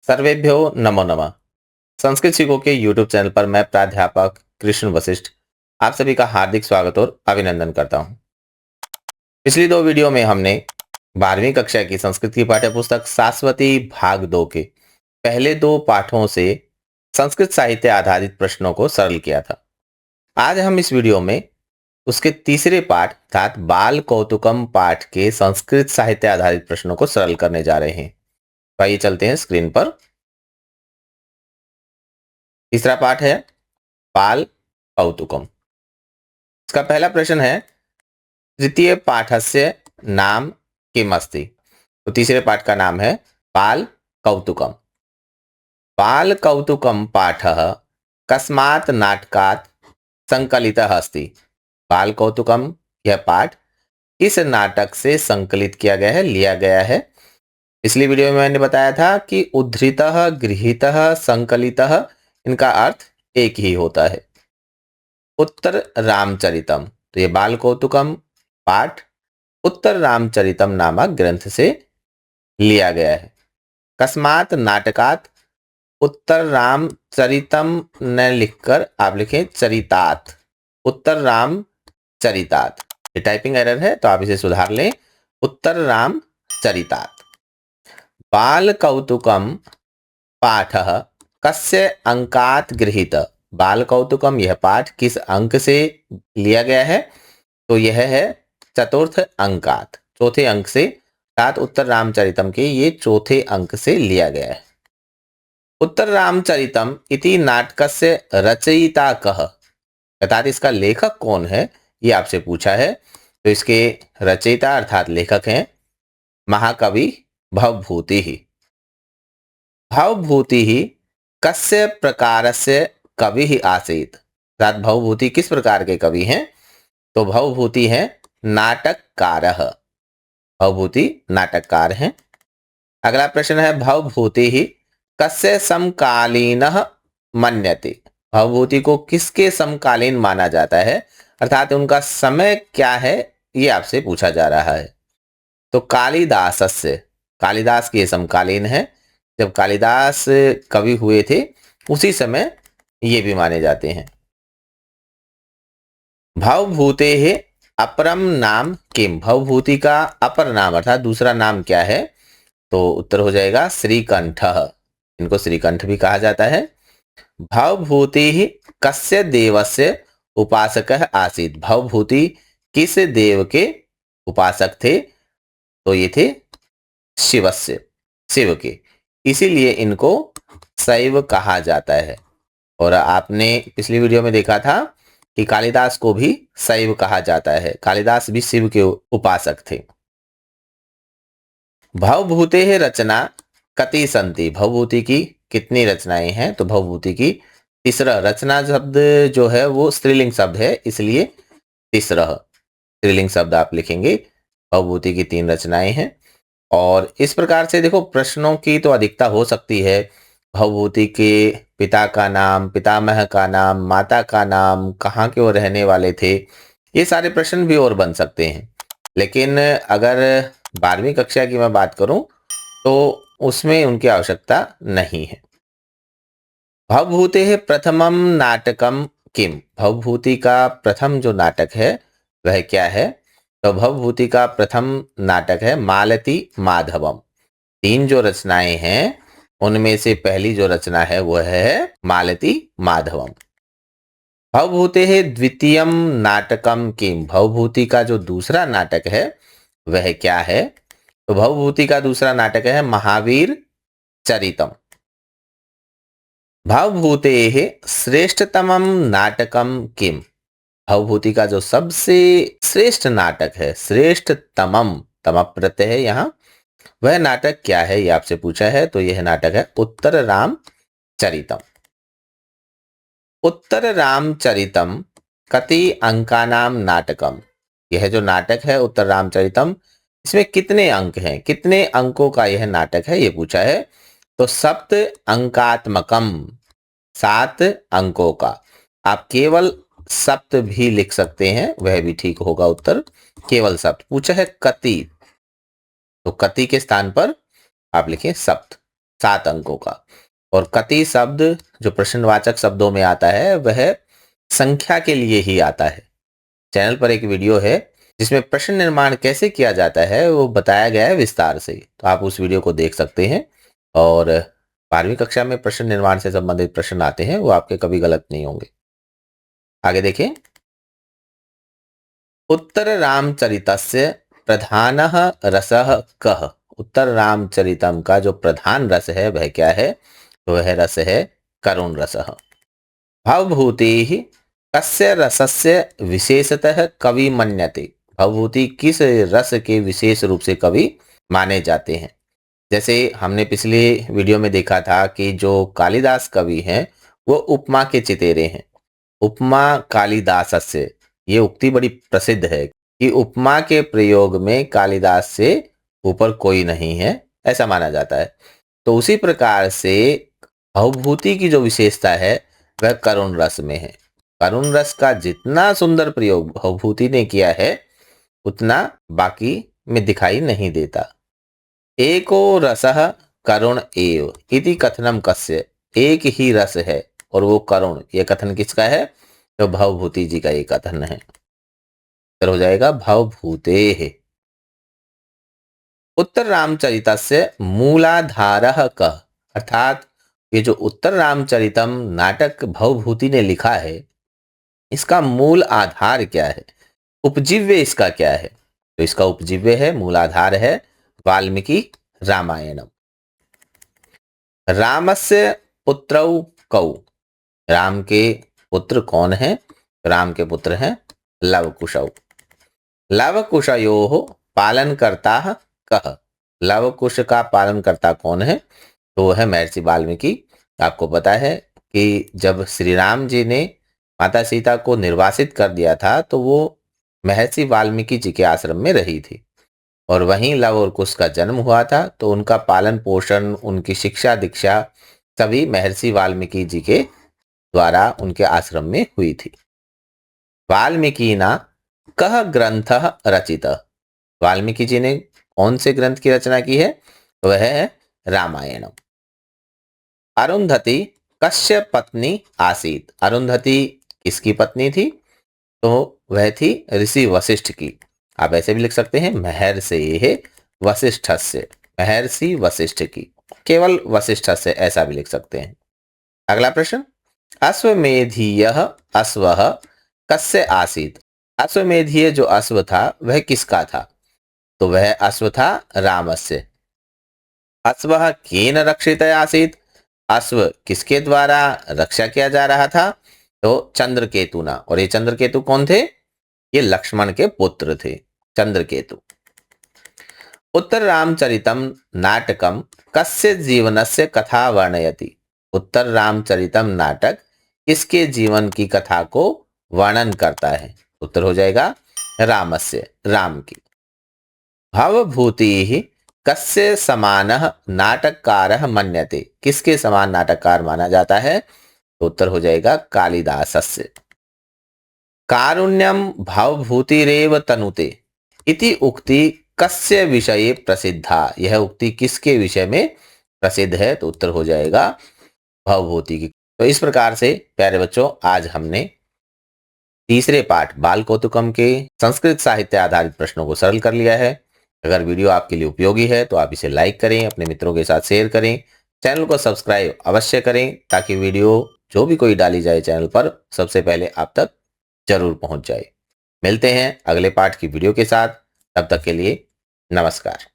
सर्वेभ्यो नमो नमः। संस्कृत सीखो के YouTube चैनल पर मैं प्राध्यापक कृष्ण वशिष्ठ आप सभी का हार्दिक स्वागत और अभिनंदन करता हूं। पिछली दो वीडियो में हमने 12वीं कक्षा की संस्कृत की पाठ्यपुस्तक शाश्वती भाग 2 के पहले दो पाठों से संस्कृत साहित्य आधारित प्रश्नों को सरल किया था। आज हम इस वीडियो में उसके तीसरे पाठ अर्थात बाल कौतुकम पाठ के संस्कृत साहित्य आधारित प्रश्नों को सरल करने जा रहे हैं। तो आइए चलते हैं स्क्रीन पर। तीसरा पाठ है बाल कौतुकम। इसका पहला प्रश्न है तृतीय पाठस्य नाम किमस्ति। तो तीसरे पाठ का नाम है बाल कौतुकम। बाल कौतुकम पाठः कस्मात् नाटकात् संकलितः अस्ति। बाल कौतुकम यह पाठ किस नाटक से संकलित किया गया है, लिया गया है। पिछली वीडियो में मैंने बताया था कि उद्धृतः, गृहीतः, संकलितः इनका अर्थ एक ही होता है। उत्तर रामचरितम, तो ये बाल कौतुकम पाठ उत्तर रामचरितम नामक ग्रंथ से लिया गया है। कस्मात् नाटकात्, उत्तर रामचरितम न लिखकर आप लिखें चरितात, उत्तर राम चरितात। ये टाइपिंग एरर है तो आप इसे सुधार लें, उत्तर राम चरितात। बाल कौतुकम पाठः कस्य अंकात् गृहीत। बाल कौतुकम यह पाठ किस अंक से लिया गया है, तो यह है चतुर्थ अंकात, चौथे अंक से, अर्थात उत्तर रामचरितम के ये चौथे अंक से लिया गया है। उत्तर रामचरितम इति नाटकस्य रचयिता कः, अर्थात इसका लेखक कौन है ये आपसे पूछा है। तो इसके रचयिता अर्थात लेखक हैं महाकवि भवभूति ही। भवभूति ही कस्य प्रकारस्य कवि ही आसीत, अर्थात भवभूति किस प्रकार के कवि हैं, तो भवभूति है नाटककारः, भवभूति नाटककार हैं। अगला प्रश्न है भवभूति ही कस्य समकालीनः मन्यते। भवभूति को किसके समकालीन माना जाता है, अर्थात उनका समय क्या है ये आपसे पूछा जा रहा है। तो कालिदासस्य, कालिदास के समकालीन है, जब कालिदास कवि हुए थे उसी समय ये भी माने जाते हैं। भवभूतेः अपरम नाम किम, भवभूति का अपर नाम अर्थात दूसरा नाम क्या है, तो उत्तर हो जाएगा श्रीकंठः, इनको श्रीकंठ भी कहा जाता है। भवभूतिः कस्य देवस्य उपासकः आसीत्। भवभूति किस देव के उपासक थे, तो ये थे शिवस्य, शिव के, इसीलिए इनको शैव कहा जाता है। और आपने पिछली वीडियो में देखा था कि कालिदास को भी शैव कहा जाता है, कालिदास भी शिव के उपासक थे। भवभूतेः रचना कति सन्ति। भवभूति की कितनी रचनाएं हैं, तो भवभूति की तीसरा, रचना शब्द जो है वो स्त्रीलिंग शब्द है, इसलिए तीसरा स्त्रीलिंग शब्द आप लिखेंगे। भवभूति की 3 रचनाएं हैं। और इस प्रकार से देखो प्रश्नों की तो अधिकता हो सकती है। भवभूति के पिता का नाम, पितामह का नाम, माता का नाम, कहाँ के वो रहने वाले थे, ये सारे प्रश्न भी और बन सकते हैं। लेकिन अगर 12वीं कक्षा की मैं बात करूं तो उसमें उनकी आवश्यकता नहीं है। भवभूतेः प्रथमम नाटकम किम। भवभूति का प्रथम जो नाटक है वह क्या है, तो भवभूति का प्रथम नाटक है मालती माधवम। 3 जो रचनाएं हैं उनमें से पहली जो रचना है वह है मालती माधवम। भवभूतेः द्वितीयम नाटकम किम। भवभूति का जो दूसरा नाटक है वह क्या है, तो भवभूति का दूसरा नाटक है महावीर चरितम। भवभूतेः श्रेष्ठतमम नाटकम किम। भवभूति का जो सबसे श्रेष्ठ नाटक है, श्रेष्ठतमम, तम प्रत्यय है यहाँ, वह नाटक क्या है ये आपसे पूछा है। तो यह नाटक है उत्तर रामचरितम। उत्तर रामचरितम कति अंकानाम नाटकम। यह जो नाटक है उत्तर रामचरितम, इसमें कितने अंक हैं, कितने अंकों का यह नाटक है ये पूछा है। तो सप्त अंकात्मकम, 7 अंकों का। आप केवल सप्त भी लिख सकते हैं, वह भी ठीक होगा उत्तर, केवल सप्त। पूछा है कति, तो कति के स्थान पर आप लिखें सप्त। 7 अंकों का। और कति शब्द जो प्रश्नवाचक शब्दों में आता है वह संख्या के लिए ही आता है। चैनल पर एक वीडियो है जिसमें प्रश्न निर्माण कैसे किया जाता है वो बताया गया है विस्तार से, तो आप उस वीडियो को देख सकते हैं। और 12वीं कक्षा में प्रश्न निर्माण से संबंधित प्रश्न आते हैं वो आपके कभी गलत नहीं होंगे। आगे देखें, उत्तर रामचरितस्य प्रधानः रसः कः। उत्तर रामचरितम का जो प्रधान रस है वह क्या है? तो वह रस है करुण रसः। भवभूतिः कस्य रसस्य विशेषतः कवि मन्यते। भवभूति किस रस के विशेष रूप से कवि माने जाते हैं? जैसे हमने पिछले वीडियो में देखा था कि जो कालिदास कवि हैं वो उपमा के चितेरे हैं। उपमा कालिदासस्य, ये उक्ति बड़ी प्रसिद्ध है कि उपमा के प्रयोग में कालिदास से ऊपर कोई नहीं है, ऐसा माना जाता है। तो उसी प्रकार से भवभूति की जो विशेषता है वह करुण रस में है। करुण रस का जितना सुंदर प्रयोग भवभूति ने किया है उतना बाकी में दिखाई नहीं देता। एको रसः करुण एव इति कथनम कस्य। एक ही रस है और वो करुण, ये कथन किसका है? तो भवभूति जी का ये कथन है। उत्तर हो जाएगा भवभूतेः। उत्तर रामचरितस्य मूलाधारः कः। अर्थात ये जो उत्तर रामचरितम नाटक भवभूति ने लिखा है इसका मूल आधार क्या है? उपजीव्य इसका क्या है? तो इसका उपजीव्य है, मूल आधार है वाल्मीकि रामायणम। रामस्य पुत्रौ कौ। राम के पुत्र कौन है? राम के पुत्र हैं लवकुशौ। लवकुशयोः पालनकर्ता कः। लवकुश का पालनकर्ता कौन है? तो वह है महर्षि वाल्मीकि। आपको पता है कि जब श्री राम जी ने माता सीता को निर्वासित कर दिया था तो वो महर्षि वाल्मीकि जी के आश्रम में रही थी और वहीं लव और कुश का जन्म हुआ था। तो उनका पालन पोषण, उनकी शिक्षा दीक्षा सभी महर्षि वाल्मीकि जी के द्वारा उनके आश्रम में हुई थी। वाल्मीकिना कः ग्रंथः रचितः। वाल्मीकि जी ने कौन से ग्रंथ की रचना की है? वह है रामायणम। अरुंधति कस्य पत्नी आसीत। अरुंधति किसकी पत्नी थी? तो वह थी ऋषि वशिष्ठ की। आप ऐसे भी लिख सकते हैं महर्षि वशिष्ठस्य, महर्षि वशिष्ठ की, केवल वशिष्ठ से, ऐसा भी लिख सकते हैं। अगला प्रश्न, अश्वमेधीयः अश्वः कस्य आसीत। अश्वमेधीय जो अश्व था वह किसका था? तो वह अश्व था रामस्य। अश्वः केन रक्षित आसीत। अश्व किसके द्वारा रक्षा किया जा रहा था? तो चंद्रकेतुना। और ये चंद्रकेतु कौन थे? ये लक्ष्मण के पुत्र थे, चंद्रकेतु। उत्तर रामचरितम नाटकम कस्य जीवनस्य कथा वर्णयति। उत्तर रामचरितम नाटक किसके जीवन की कथा को वर्णन करता है? उत्तर हो जाएगा रामस्य, राम की। भवभूतिः कस्य समानः नाटककारः मन्यते। किसके समान नाटककार माना जाता है? तो उत्तर हो जाएगा कालिदासस्य। कारुण्यम भवभूतिरेव तनुते इति उक्ति कस्य विषये प्रसिद्धा। यह उक्ति किसके विषय में प्रसिद्ध है? तो उत्तर हो जाएगा भवभूति की। तो इस प्रकार से प्यारे बच्चों आज हमने तीसरे पाठ बाल कौतुकम के संस्कृत साहित्य आधारित प्रश्नों को सरल कर लिया है। अगर वीडियो आपके लिए उपयोगी है तो आप इसे लाइक करें, अपने मित्रों के साथ शेयर करें, चैनल को सब्सक्राइब अवश्य करें ताकि वीडियो जो भी कोई डाली जाए चैनल पर सबसे पहले आप तक जरूर पहुंच जाए। मिलते हैं अगले पाठ की वीडियो के साथ, तब तक के लिए नमस्कार।